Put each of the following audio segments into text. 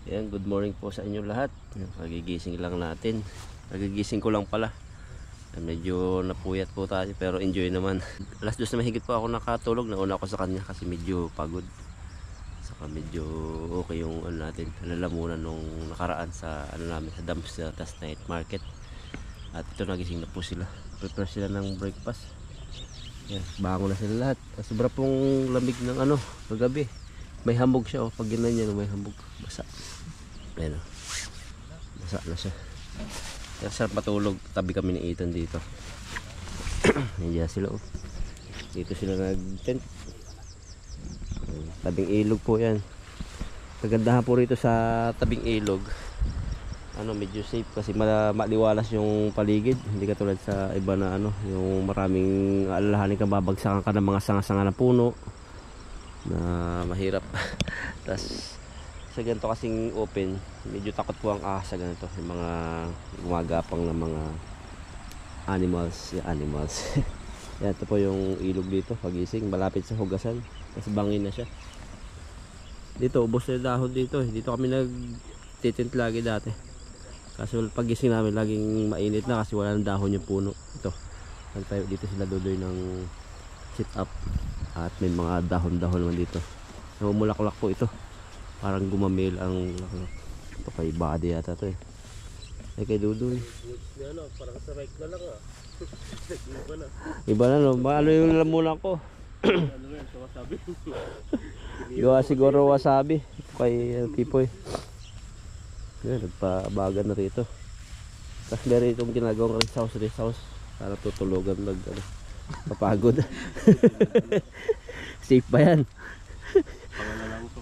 Ayan, good morning po sa inyo lahat. Kagigising lang natin. Kagigising ko lang pala. Medyo napuyat po tayo pero enjoy naman. Alas 2 na mahigit po ako nakatulog. Nauna ako sa kanya kasi medyo pagod. Saka medyo okay yung natin. Lalamunan nung nakaraan sa namin sa Dumpster Test Night Market. At ito nagising na po sila. Prepare sila ng breakfast. Ayan, bangon na sila lahat. Sobra pong lamig ng kagabi. May hambog siya pag ginanyan may hambog. Basa. Ayan o. Basa na siya. Kaya sarap matulog. Tabi kami ni Ethan dito. Nandiyan sila Dito sila nag-tent. Tabing ilog po yan. Kagandahan po rito sa tabing ilog. Medyo safe kasi maliwalas yung paligid. Hindi katulad sa iba na yung maraming alalahanin ka, babagsakan ka ng mga sanga-sanga na puno na mahirap. Tas sa ganito kasing open, medyo takot po ang ahas sa ganito, yung mga gumagapang na mga animals. Yan, ito po yung ilog dito pagising, malapit sa hugasan. Kasi bangin na siya. Dito ubos na yung dahon dito. Dito kami nagtitent lagi dati. Kaso pagising namin laging mainit na kasi wala ng dahon yung puno. Ito, tayo dito sila dudoy ng sit up. At may mga dahon-dahon naman dito. Namumulaklak po ito. Parang gumamil ang ito kay body yata ito Ay kay Dudoy. Parang sa bike na lang Iba na ano yung lamunan ko? Wasabi. Gawa siguro wasabi kay Pipoy. Yan, nagpabagan na rito. Tapos meron itong ginagawang rest house para tutulugan papagod. Safe ba yan? Pangala lang to.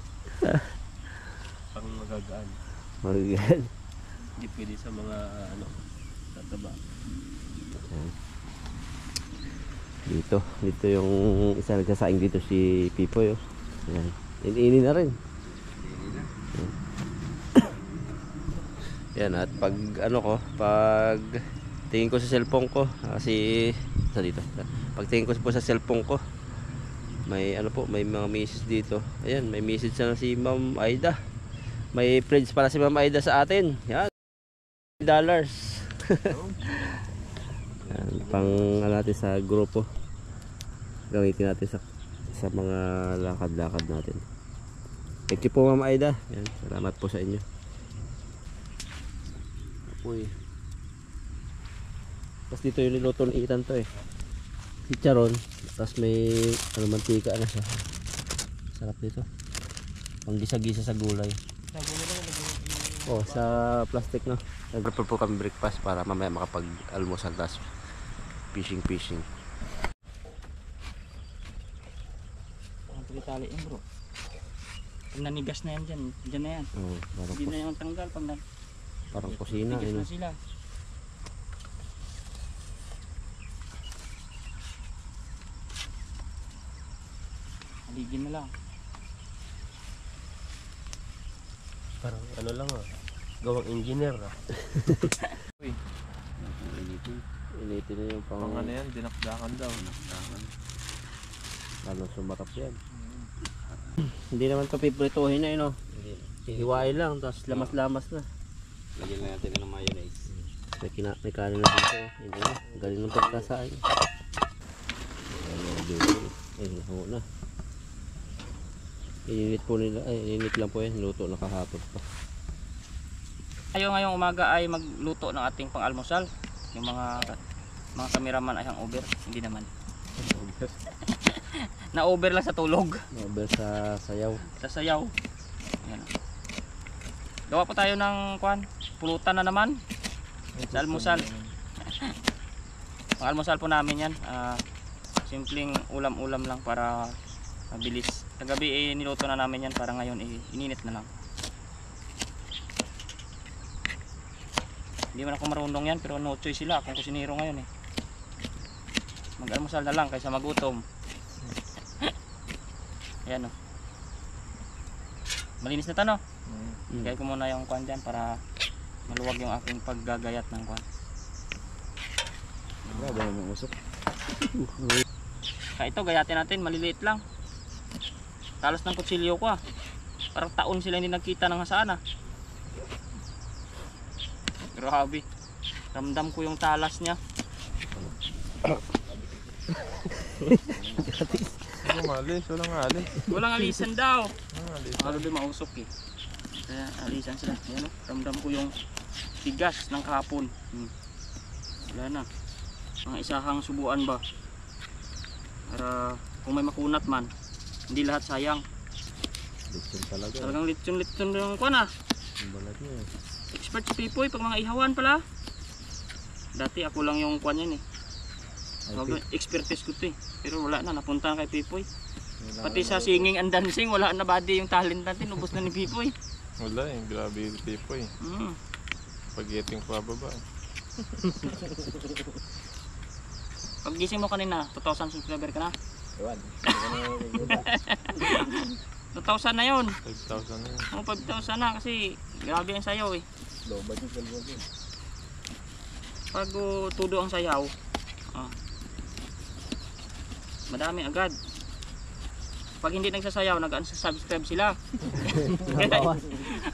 Pang magagaan. Magagaan. Hindi pwede sa mga tataba. Dito yung isa nagsasaing dito si Pipoy. Yan. Ini na rin. Yan, at pag pag tingin ko sa cellphone ko kasi dito. Pag tingin ko po sa cellphone ko, may may mga message dito. Ayan, may message na si Ma'am Aida. May pledge para si Ma'am Aida sa atin. Yan. $. Yan, pang natin sa grupo. Gamitin natin sa mga lakad-lakad natin. Thank you po Ma'am Aida. Yan, salamat po sa inyo. Uy. Tapos dito yung niluto ni Ethan to chicharon. Tapos may mantika na siya. Sarap dito. Pang gisa-gisa sa gulay. Sa plastic Nag-prepare po kami breakfast para mamaya makapag-almusal. Tapos fishing. Ang tali bro. Pag nanigas na yan dyan na yan. Hindi na yung tanggal pag parang kusina. Na sila. Haligin na lang. Parang lang gawang engineer Uy. Initin na yung pang yan, dinakdakan daw. Lalo sumarap yan. Hindi naman ito piprituhin na hiwain lang, tapos lamas-lamas na. Lagyan na natin ng mayonnaise. May kanin na dito. Hindi na. Galing ng pagkasain. Nakuha na. Ininit po nila. Ininit lang po yan. Luto na kahapon pa. Tayo ngayong umaga ay magluto ng ating pang-almusal. Yung mga kameraman ay ang over. Hindi naman. Na-over lang sa tulog. Na-over sa sayaw. Sa sayaw. Ayan. Gawa po tayo ng pulutan na naman sa almusal. Pang-almusal po namin yan. Simpleng ulam-ulam lang para mabilis. Kagabi niluto na namin yan para ngayon ininit na lang. Hindi man ako marunong yan pero no choice sila akong kusinero ngayon Mag-almusal na lang kaysa magutom. Ayan Malinis na to Gaya ko muna yung dyan para maluwag yung aking paggagayat ng Grabe naman usok. Kaya ito gayatin natin, maliliit lang. Talos ng kutsilyo ko Parang taon sila hindi nagkita ng hasana. Grabe. Ramdam ko yung talas niya. Umalis, walang alis. Walang alisan daw. Alis. Ano din mausok eh. Kaya alisan sila. Yan, ramdam ko yung tigas ng kahapon. Wala na. Mga isahang subuan ba? Para kung may makunat man, hindi lahat sayang. Lechon talaga. Talagang litson yung kuwan ah. Ang balat niya. Expert si Pipoy pag mga ihawan pala. Dati ako lang yung kuwan yan eh. Expertise ko to eh. Pero wala na, napunta na kay Pipoy. Pati sa singing and dancing, wala na body yung talent natin. Ubos na ni Pipoy. Wala eh, grabe yung tipo eh. Pag-getting pa baba. Pag gising mo kanina, 2,000 subscriber ka na. 2,000 na yun. 5,000 na yun. 5,000 na kasi grabe ang sayaw eh. Pag tudo ang sayaw, madami agad. Pag hindi nagsasayaw, nag-unsubscribe sila.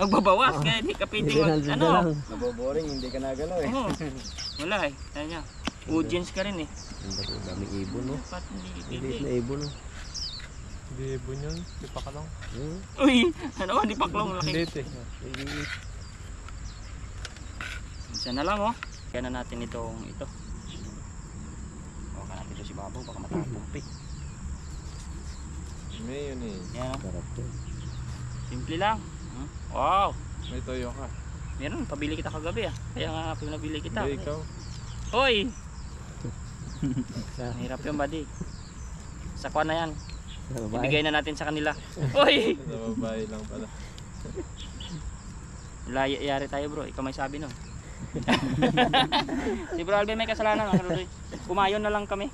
Magbabawas kaya hindi ka pwedeng Naboboring, hindi ka nagano eh. Oo. Wala eh. Kaya niya. Audience ka rin eh. Ang daming ibon, no? Ba't hindi Maliit pwede? na ibon, no? Hindi ibon yun, di pa ka lang. Uy! Ano? Hindi paklong laki. Late eh. Isa na lang oh. Kaya na natin itong ito. Baka natin ito si Babaw. Baka matapumpi. May yun eh. Yan oh. Sarap to. Simple lang. Wow! May toyo ka. Meron. Pabili kita kagabi ah. Kaya nga pinabili kita. Hindi ikaw. Hoy! Mahirap yung buddy. Sa kuwan na yan. Ibigay na natin sa kanila. Hoy! Sa babae lang pala. Yari tayo bro. Ikaw may sabi no. Si Bro Alvin may kasalanan. Kumayon na lang kami.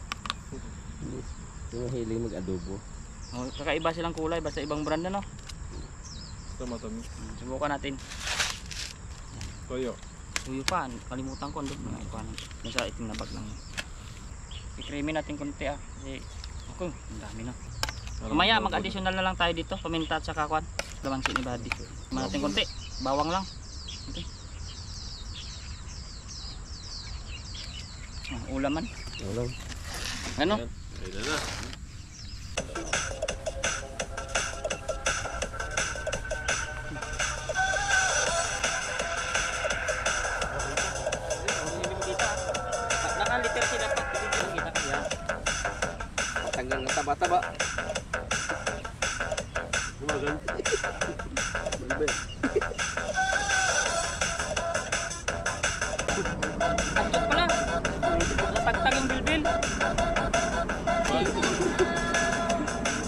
Yung mahilig mag-adobo. Kakaiba silang kulay. Basta ibang brand na no. Ito matamis. Subukan natin. Toyo. Tuyo pa. Kalimutan ko. Nasa itim na bag lang. I-creamy natin konti ah. Kasi ako, ang dami na. Mamaya mag-additional na lang tayo dito. Paminta at saka kwan. Lamansi ni Buddy. Kumain natin konti. Bawang lang. Okay. Ulaman. Ulam. Ano? Ayun na. Nakaliter sila pa. Kita kaya. Tanggal ng taba-taba. Taktot pala. Natagtag yung bilbil.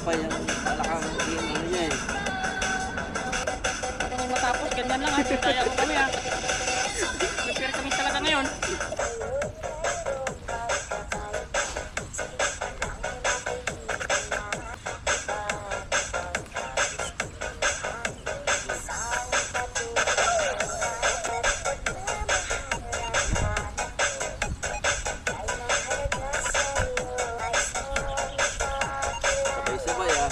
Pa yung malakang ano niya eh. Kung matapos, ganyan lang ha. Taya ko kami ha. Prepare kami talaga ngayon. Sabay-sabay ah.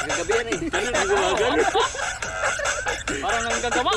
Gagabi yan eh. Parang nanggagama.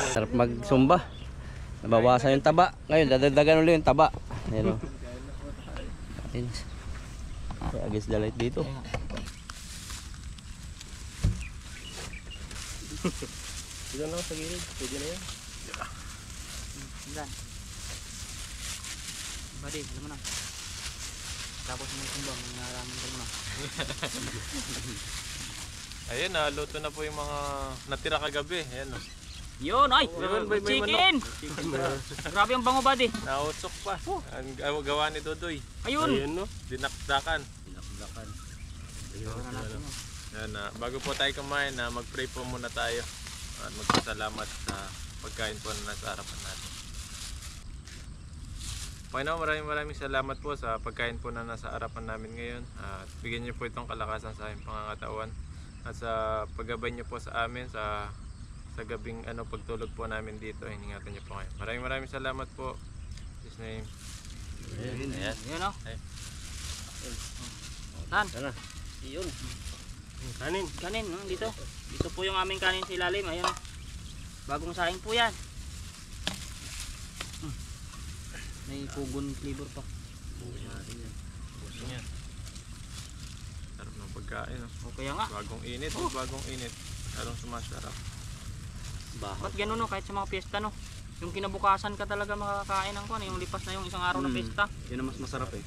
Sarap magsumba. Nabawasan yung taba. Ngayon, dadagdagan ulit yung taba. Ayan o. Against the light dito. Diyan lang sa gilid. Pwede na yan. Yan. Buddy, alam mo na. Tapos mo kumbang, naramin ka mo na. Ayun, naluto na po yung mga natira kagabi. Ayan, oh. Yun, ay! may Chicken! Grabe ang bango, buddy. Nautsok pa. Ang gawa ni Dodoy. Ayun! Ayun no. Dinakdakan. Pinakdakan. Tingnan natin yun. Yan, bago po tayo kumain, mag-pray po muna tayo. At magpasalamat sa pagkain po na nasa harapan natin. Panginoon, maraming salamat po sa pagkain po na nasa harapan namin ngayon. At bigyan niyo po itong kalakasan sa aming pangangatawan. At sa paggabay niyo po sa amin sa gabing pagtulog po namin dito, iningatan niyo po ngayon. Maraming salamat po. In His name. Ayan. Yun, oh. Ay. Tan, Tara. Iyon. Kanin. kanin, no? Dito. Dito po yung aming kanin sa ilalim. Ayun, oh. Bagong saing po yan. May pugon flavor pa. Yan. Sarap ng pagkain. O kaya nga. Bagong init. Bagong init. Lalong sumasarap. Ba't ganun, no? Kahit sa mga piyesta, no? Yung kinabukasan ka talaga makakain ng kuwan. Yung lipas na yung isang araw na piyesta. Yun ang mas masarap eh.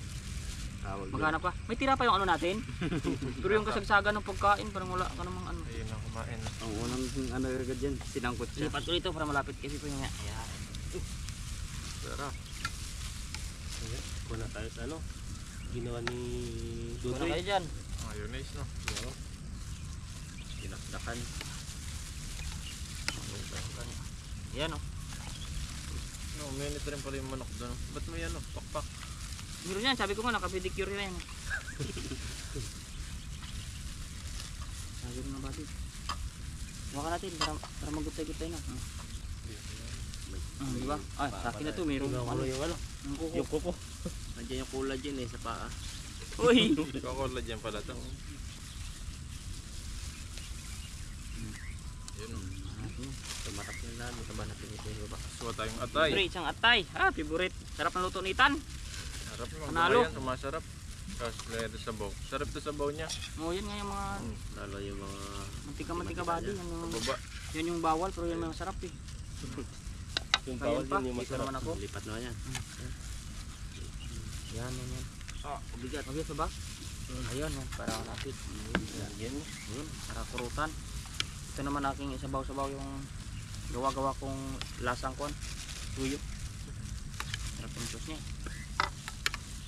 Tawag yun. Maghanap pa. May tira pa yung ano natin. Pero yung kasagsagan ng pagkain, parang wala ka namang ano. Ayun ang kumain. Ang unang agad yan, sinangkot siya. Lipat ko dito para malapit kasi po yung nga. Ayan. Sarap. Kuna tayo sa ginawa ni Wala Dudoy. kayo dyan. Mayonnaise, no? Pinakdakan. Ayan, oh. No, minute rin pala yung manok doon. Ba't mo yan, pakpak? Meron yan. Sabi ko nga, nakapedicure na yan. Sabi ko nga bakit. Huwag natin para magutay-gutay na. Diba? Ay, sa akin na to. Mayroong ano. Yung kuko. Yung kuko. Nandiyan yung collagen eh sa paa. Uy! Kakola dyan pala to. Yun, oh. Tumatak yung lalo sa banat yung ito yung baba. Suwa tayong atay. Favorite, isang atay. Favorite. Sarap ng luto ni Tan. Sarap naman. Panalo. Yan, sumasarap. Tapos ledo sabaw. Sarap to sabaw niya. Oh, yan nga yung mga Lalo yung mga... mantika-mantika body. Baba. Yan yung bawal, pero yan yung masarap eh. Yung Kaya bawal pa, yun yung dito masarap. naman ako. Lipat na yan. Yan. Ubigat. Okay, so ba? Ayun, para malapit. Yan. Ayun, para kurutan. Ito naman aking isabaw-sabaw yung gawa-gawa kong lasang kon. Tuyo. Sarap yung sauce niya.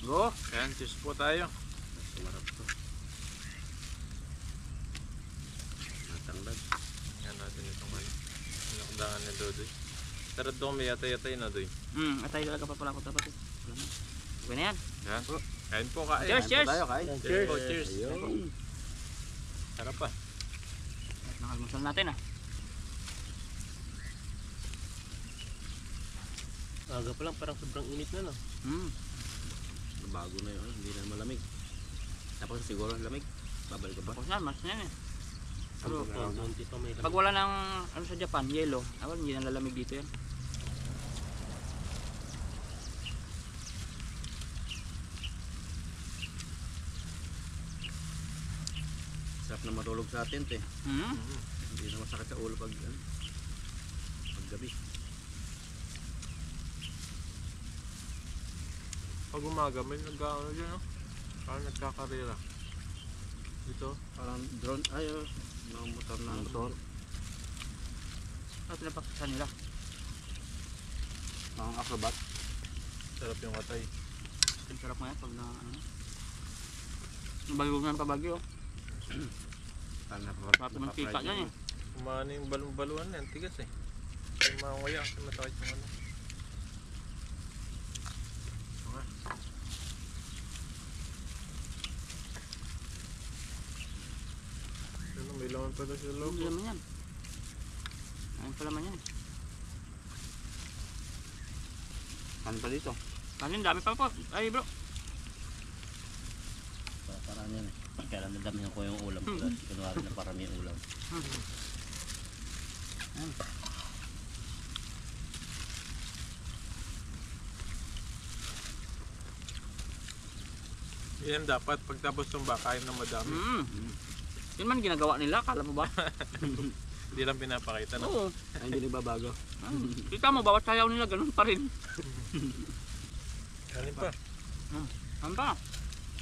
Go! Ayan, cheers po tayo. Sumarap to. Natanglag. Yan natin itong pinakdakan ni Dodoy. Sarap doon, may yatay-yatay na doy. Atay talaga pa pala ako dapat eh. Wala na. Okay na yan. Yan. Kain po, kain. Cheers, cheers! Tayo kain. Cheers po, cheers. Ayun. Sarap pa. Nakalmusal natin ah. Aga pa lang parang sobrang init na no. Bago na yun. Hindi na malamig. Tapos siguro lamig. Babalik ka ba? Tapos na, mas na yan eh. Pero Konti pa may pag wala ng ano sa Japan, yellow, hindi na lalamig dito yan. Sarap na matulog sa tent eh. Hmm? Hindi na masakit sa ulo pag gabi. Pag umaga, may nag-ano dyan, no? Parang nagkakarera. Dito. Parang drone. Ay, mga motor na motor. Ano pinapaksa nila? Mga acrobat. Sarap yung atay. Ang sarap nga yan pag na ano. Bagyo nga pa bagyo. Sarap ng pika yan eh. Kumano yung balong-baluan na yan, tigas eh. Yung mga nguya, masakit yung ano. Ano, may laman pala sa loob. Hindi naman yan. Ayun pala man yan. Ano pa dito? Kanin dami pa po. Ay bro. Parang yan eh. Kaya nadamihan ko yung ulam. Kunwari na parami yung ulam. Yan dapat, pagtapos ng bakain ng madami. Yun man ginagawa nila, kala mo ba? Hindi lang pinapakita na. Oo. Ay, hindi nagbabago. Kita mo, bawat sayaw nila ganun pa rin. Kanin pa. Ano pa?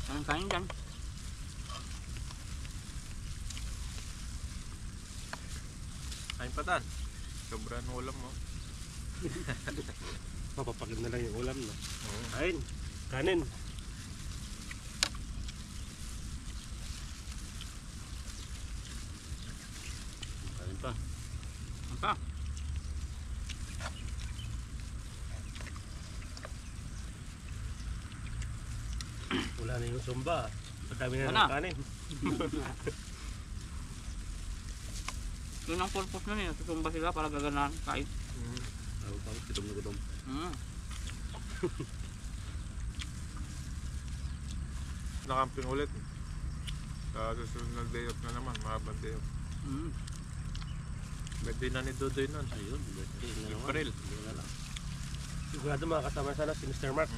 Anong kain dyan? Kain pa tan. Sobrang ulam mo. Papapagod na lang yung ulam, no? Oo. Kain. Kanin. Kanin pa. Ano pa? Wala na yung sumba. Pagkami na Ano? ng kanin. Yun ang purpose nun eh. Tutumba sila para gaganahan kain. Ako pa, gutom na gutom. Nakamping ulit. Sa susunod na day off na naman, mahabang day off. Birthday na ni Dudoy nun. Ayun, birthday na naman. April. Hindi na lang. Sigurado makakasama sana si Mr. Mark.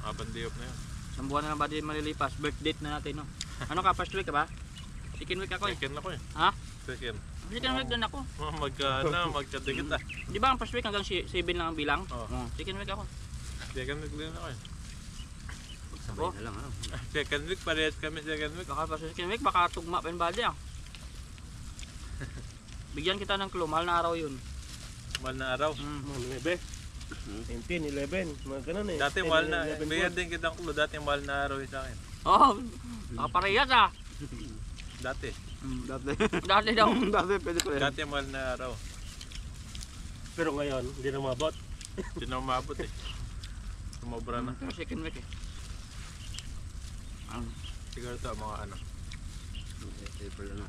Mahabang day off na yun. Isang buwan na lang ba din malilipas? Birth date na natin, no? Ano ka, first week ka ba? Second week ako eh. Second ako eh. Ha? Second. Second week din ako. Magkadikit ah. Di ba ang first week hanggang 7 lang ang bilang? Oo. Second week ako. Second week din ako eh. Sabay na lang, ano? Second week, parehas kami second week. Baka pa sa second week, baka tugma pa yung body ah. Bigyan kita ng clue, mahal na araw yun. Mahal na araw. Mga 9. 10, 11. Mga ganun eh. Dati 10, mahal na, 11, bigyan din kitang clue. Dati mahal na araw yun sa akin. Oo, baka parehas ah. Dati. Dati daw. Dati, pwede ko Dati mahal na araw. Pero ngayon, hindi na mabot. Hindi na umabot eh. Sumobra na. Second week eh. Siguro ito mga ano. April na.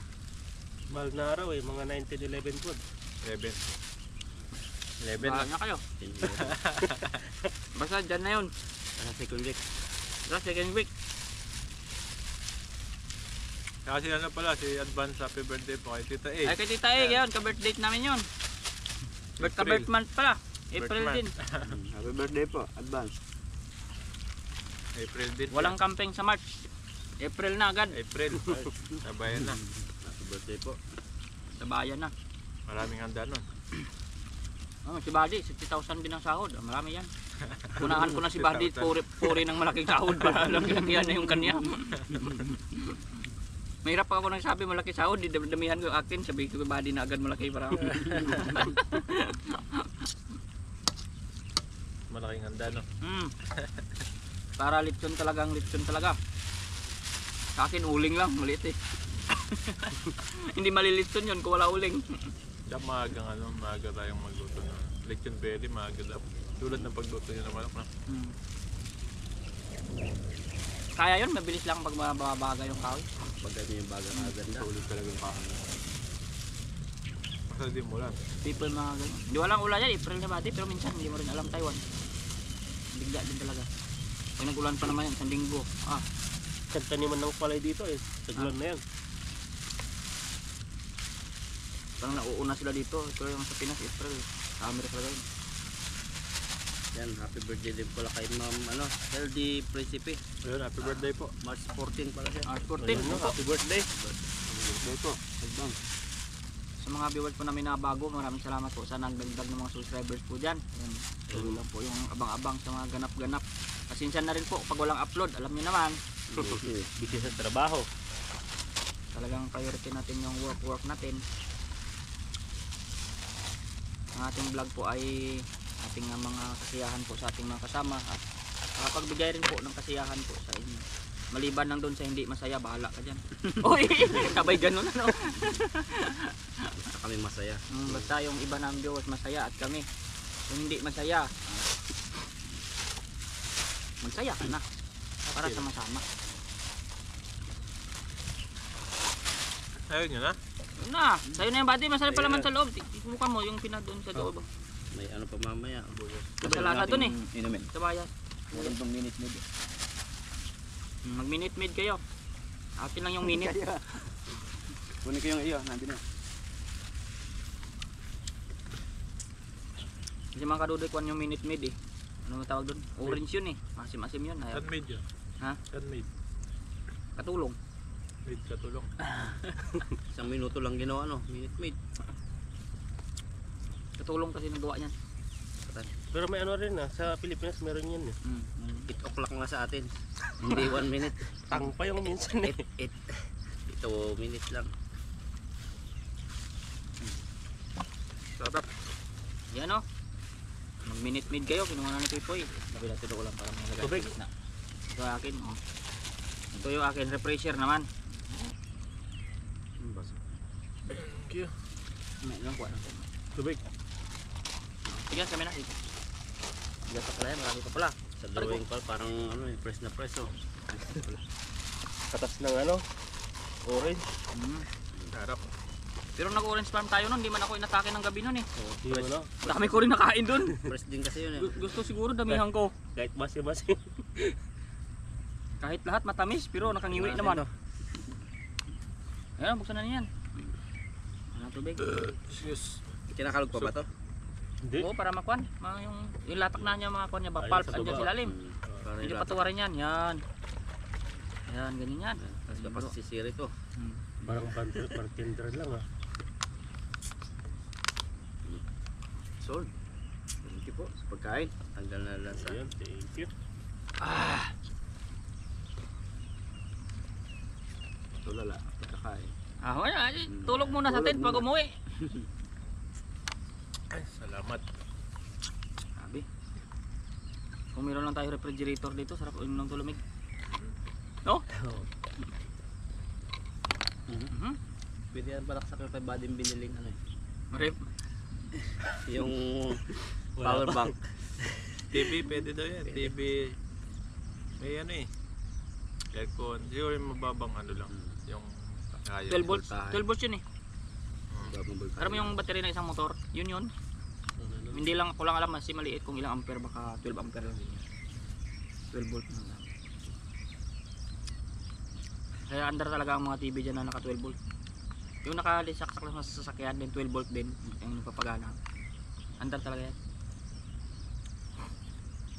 Mahal na araw eh. Mga 19, 11 po. 11. 11 Bahala lang. na kayo. Basta dyan na yun. Sa second week. Basta second week. Kasi ano pala, si advance happy birthday po kay Tita A. Ay kay Tita E, yun, ka-birth date namin yun. Ka-birth month pala. April Birth din. Happy birthday po, advance. April din. Walang camping sa March. April na agad. April. Sabayan na. Happy birthday po. Sa bayan na. Maraming handa nun. Oh, si Buddy, 60,000 din ang sahod. Ah, marami yan. Unahan ko na si Buddy, puri ng malaking sahod para laki-lakihan na yung kanya. Mahirap pa ako nang sabi malaki sahod, damihan ko yung akin, sabi ko kay Buddy na agad malaki para ako. Malaking handa no. Para lechon talagang lechon talaga. Sa akin uling lang, maliit eh. Hindi malilitson yun kung wala uling. Diyan maaga tayong magluto ng lechon belly, maaga daw. Tulad ng pagluto nyo ng manok na. Kaya yun, mabilis lang pag mababaga yung kahoy. Pag ganyan yung bagang maganda. Tulad talaga yung kahoy. Basta di mo lang. People mga ganyan. Hindi walang ulan yan, April na Buddy, pero minsan hindi mo rin alam Taiwan. Bigla din talaga. Pag nag-ulan pa naman yan, sa linggo. Taniman ng palay dito eh. Taglan na yan. Parang nauuna sila dito. Ito yung sa Pinas, April. Sa Amerika talaga yun. Yan, happy birthday din pala kay Ma'am, Healthy Principe. Ayun, happy birthday po. March 14 pala siya. March 14. Ayun, no? Happy birthday. Happy birthday po, advance. Sa mga viewers po namin na bago, maraming salamat po sa nagdagdag ng mga subscribers po dyan. Yan. Tuloy lang po yung abang-abang sa mga ganap-ganap. Pasensya na rin po pag walang upload. Alam niyo naman, Busy sa trabaho. talagang priority natin yung work natin. Ang ating vlog po ay ating mga kasiyahan po sa ating mga kasama at pagbigay rin po ng kasiyahan po sa inyo. Maliban lang doon sa hindi masaya, bahala ka dyan. Uy! Sabay ganun ano. Basta kami masaya. Basta yung iba ng viewers masaya at kami yung hindi masaya, magsaya ka na para sama-sama. Ayun yun ha. Yun na, sa'yo na yung Buddy, masarap pala man sa loob. Tikmukan mo yung pinad doon sa loob. May ano pa mamaya. Masalasa doon eh, Inumin. sa bayan. Meron pang minute mo. Mag-minute made kayo. Akin lang yung minute. Kunin ko yung iyo, nandun na. Kasi mga kadudoy kuhan yung minute made eh. Ano tawag doon? Orange yun eh. Masim-masim yun. Ayaw. Handmade yun. Ha? Handmade. Katulong. Made katulong. Isang minuto lang ginawa, no? Minute made. Katulong kasi nagawa niyan. Katan. Pero may ano rin sa Pilipinas meron yan eh. 8 o'clock nga sa atin. Hindi 1 minute. Tang pa yung minsan eh. 2 minutes lang. Sarap. Yan o. Mag-minute mid kayo, kinuha na ni Pipoy. Sabi natin ulam para malagay Tubig. sa gitna. Ito akin. Oh. Ito yung akin, refresher naman. Thank you. May ilang kuha natin. Tubig. Sige, kami na. Bigas pa pala yan, marami pa pala. Sa drawing pa parang ano, fresh na fresh oh. Katas ng ano, orange. Sarap. Pero nag-orange farm tayo nun, di man ako inatake ng gabi nun eh. Yung ano, Dami ko rin nakain dun. Fresh din kasi yun eh. Gusto siguro damihan ko. kahit masi-masi. Kahit lahat matamis, pero nakangiwi naman. Ayan, buksan na niyan. Ano tubig? Yes. Kinakalog pa ba to? Hindi. Oo, para makuan. Yung latak na niya, mga kuan niya, pulp, sa andyan baba. sila lim. Para Hindi ilatak. patuwarin yan, yan. Yan, ganyan yan. Tapos kapag sisiri to. Parang bartender lang Sold. Thank you po sa pagkain. Tanggal na lang sa... Ayan, thank you. Tulala. Pagkakain. Wala, tulog muna sa tent pag umuwi. Ay, salamat. Sabi. Kung meron lang tayo refrigerator dito, sarap uminom ng tulamig. No? Pwede yan balak sa kay Badim biniling ano eh. Rep. Yung Wala power pa. bank. TV, pwede daw yan. TV. May ano eh. Aircon. Siguro yung mababang ano lang. Yung kaya. 12 volts. voltahe. 12 volts yun eh. Babang voltahe. Alam mo yung battery ng isang motor? Yun yun. Hindi lang, ko lang alam kasi maliit kung ilang ampere, baka 12 ampere lang yun. 12 volt na lang. Kaya under talaga ang mga TV dyan na naka 12 volt. Yung nakalisaksak lang sa sasakyan din, 12 volt din yung nagpapagana. Under talaga yan.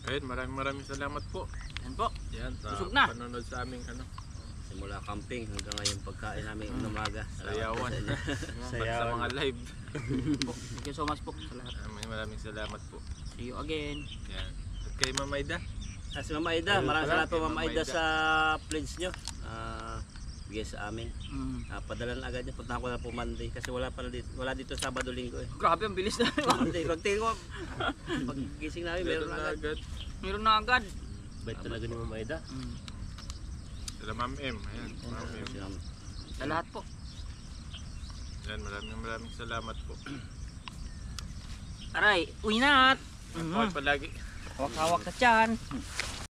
Ayun, maraming salamat po. Yan po. Yan, sa Busog na. panonood sa aming ano. Simula camping hanggang ngayon pagkain namin ng umaga. Sayawan. Salamat po sa inyo. Sa mga live. Thank you so much po sa lahat. Maraming salamat po. See you again. Yan. At kay Ma'am Aida. Si Ma'am Aida, maraming Pala, salamat po kay Ma'am Ma'am Aida Aida. sa pledge nyo. Bigay sa amin. Padala na agad niya. Punta ko na po Monday kasi wala dito Sabado Linggo eh. Grabe, ang bilis na. Monday, pagtingin ko, paggising namin meron Meron na na agad. agad. Meron na agad. Bait talaga ni Mama Aida. Sila Ma'am M. Ayan, Ma'am M. Sa lahat po. Yan, maraming salamat po. Aray, uwi na. Okay palagi. Hawak-hawak sa tiyan.